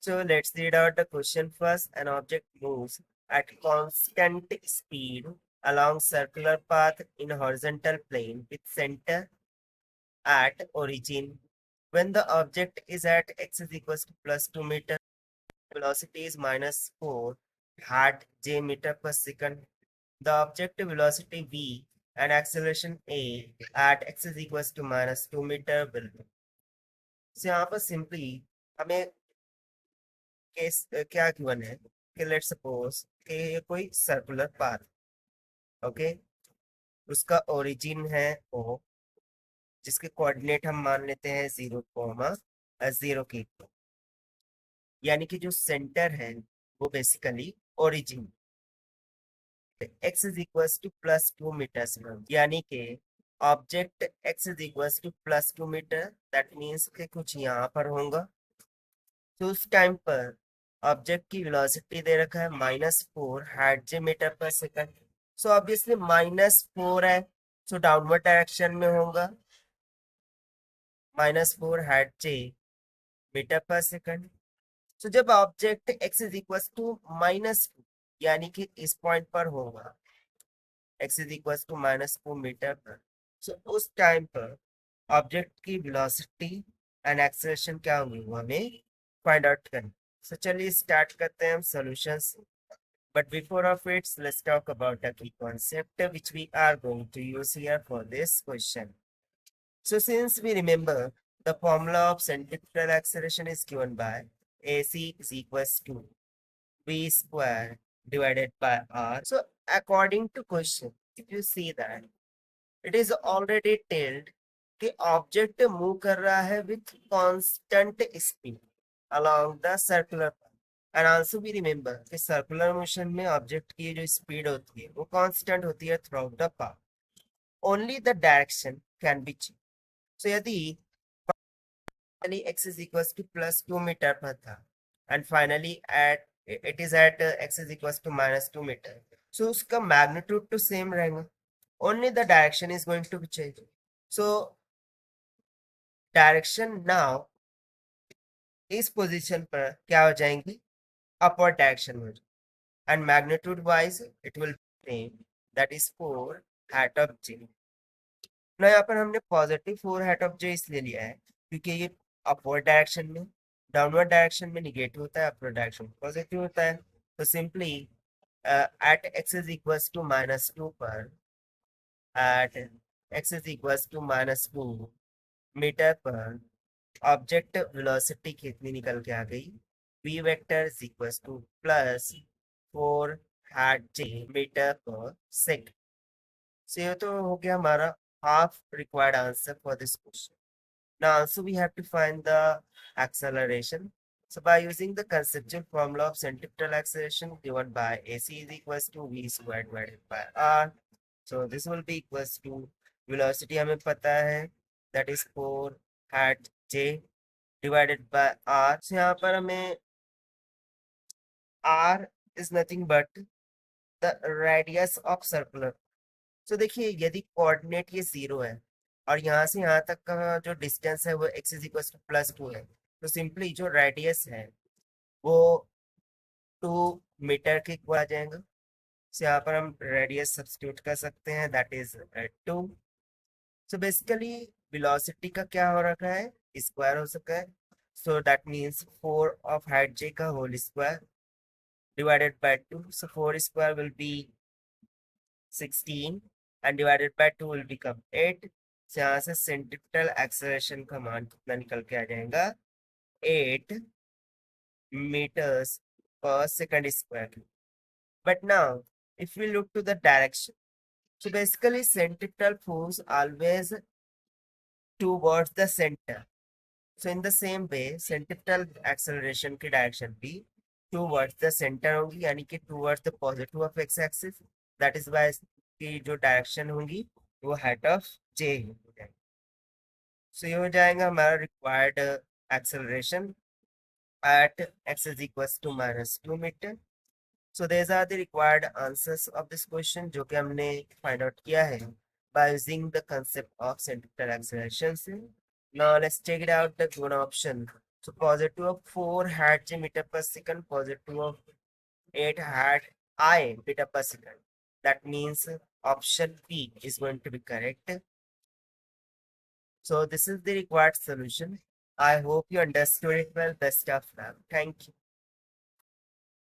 So let's read out the question first. An object moves at constant speed along circular path in horizontal plane with center at origin. When the object is at x is equals to plus 2 meter, velocity is minus 4 hat j meter per second. The objective velocity v and acceleration a at x is equals to minus 2 meter will be. So यहाँ पर simply हमें case क्या given है कि let's suppose कि ये कोई circular path, okay, उसका ओरिजिन है ओ, जिसके कोऑर्डिनेट हम मान लेते हैं 0, 0 के, यानी कि जो सेंटर है वो basically origin, x is equals to plus 2 metre, यानी कि object x is equals to plus 2 metre, that means कि कुछ यहाँ पर होगा। तो उस टाइम पर ऑब्जेक्ट की वेलोसिटी दे रखा है -4 हार्ट्ज मीटर पर सेकंड। सो ऑब्वियसली -4 है, सो डाउनवर्ड डायरेक्शन में होगा, -4 हार्ट्ज मीटर पर सेकंड। सो जब object x is equal to -2, यानी कि इस पॉइंट पर होगा x is equal to -4 metre पर, सो उस टाइम पर ऑब्जेक्ट की वेलोसिटी एंड एक्सेलरेशन क्या होंगी वो हमें फाइंड आउट करना। सो चलिए स्टार्ट करते हैं हम solutions. But before of it, let's talk about a key concept which we are going to use here for this question. So since we remember the formula of centripetal acceleration is given by AC is equals to V square divided by R. So according to question, if you see that it is already told कि object move कर रहा है with constant speed along the circular path. And also we remember कि circular motion में object की जो speed होती है वो कांस्टेंट होती है throughout the path, only the direction can be change. So यदि x is equals to plus 2 metre पर था and finally at it is at x is equals to -2 metre, so उसका magnitude तो same रहेगा, only the direction is going to be change. So direction now इस position पर क्या हो जाएंगी, अपवर्ड डायरेक्शन में, and magnitude wise it will be that is 4 hat of j। ना यहाँ पर हमने पॉजिटिव 4 hat of j इसलिए लिया है क्योंकि ये अपवर्ड डायरेक्शन में, डाउनवर्ड डायरेक्शन में निगेटिव होता है, अपवर्ड डायरेक्शन पॉजिटिव होता है। तो simply at x is equals to -2 पर, at x is equals to -2 metre पर ऑब्जेक्ट वेलोसिटी कितनी निकल के आ गई, v vector is equals to plus 4 hat j metre पर सेकंड। So ये तो हो गया हमारा half required answer for this question. Now also we have to find the acceleration. So by using the conceptual formula of centripetal acceleration given by AC is equals to v squared divided by r. So this will be equals to velocity हमें पता है that is 4 hat j divided by r. So यहाँ पर हमें r is nothing but the radius of circular। तो देखिए यदि coordinate ये 0 है और यहाँ से यहाँ तक का जो डिस्टेंस है वो x इज इक्वल टू +2 है, तो सिंपली जो रेडियस है वो 2 मीटर के इक्वल आ जाएगा। तो यहाँ पर हम रेडियस सब्स्टिट्यूट कर सकते हैं, that is 2। So basically velocity का क्या हो रखा है, स्क्वायर हो सका है, so that means 4 of hat j का whole square divided by 2, so 4 square will be 16 and divided by 2 will become 8। से यहाँ से सेंट्रिपेटल एक्सेलरेशन का मान कितना निकल के आ जाएगा, 8 meters per second square। But now if we look to the direction, so basically centripetal force always towards the center। So in the same way centripetal acceleration की डायरेक्शन भी towards the center होगी, यानी कि towards the positive of x axis, that is why की जो direction होगी वो height of j होगी। सो ये हो जाएगा हमारा required acceleration at x is equals to -2 meter। So these are the required answers of this question जो कि हमने find out किया है by using the concept of centripetal acceleration से। Now let's check it out the given option So positive of 4 had j meter per second, positive of 8 had I meter per second. That means option B is going to be correct. So this is the required solution. I hope you understood it well. Best of luck. Thank you.